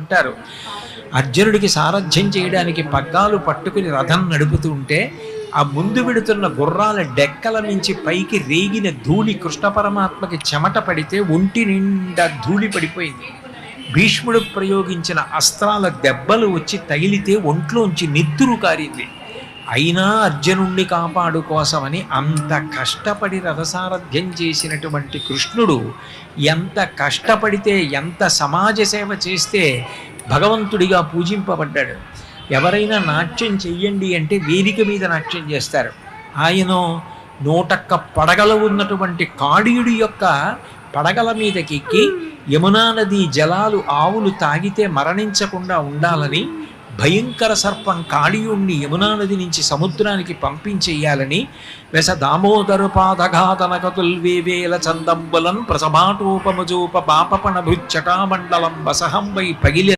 అంటారు. అర్జునుడికి సారథ్యం చేయడానికి పగ్గాలు పట్టుకుని రథం నడుపుతూ ఉంటే ఆ ముందు విడుతున్న గుర్రాల డెక్కల నుంచి పైకి రేగిన ధూళి కృష్ణ పరమాత్మకి చెమట పడితే ఒంటి నిండా ధూళి పడిపోయింది. భీష్ముడు ప్రయోగించిన అస్త్రాల దెబ్బలు వచ్చి తగిలితే ఒంట్లోంచి నెత్తురు కారింది. అయినా అర్జునుణ్ణి కాపాడు కోసమని అంత కష్టపడి రథసారథ్యం చేసినటువంటి కృష్ణుడు ఎంత కష్టపడితే, ఎంత సమాజ సేవ చేస్తే భగవంతుడిగా పూజింపబడ్డాడు. ఎవరైనా నాట్యం చెయ్యండి అంటే వేదిక మీద నాట్యం చేస్తారు. ఆయన 101 పడగలు ఉన్నటువంటి కాళీయుడి యొక్క పడగల మీదకెక్కి యమునా నది జలాలు ఆవులు తాగితే మరణించకుండా ఉండాలని భయంకర సర్పం కాళీయుణ్ణి యమునా నది నుంచి సముద్రానికి పంపించేయాలని వెస దామోదరపాదఘాతనకతుల్వేవేల చందంబులన్ ప్రసభాటోపమజోప పాపపణ భృచ్చటామండలం వసహం వై పగిలి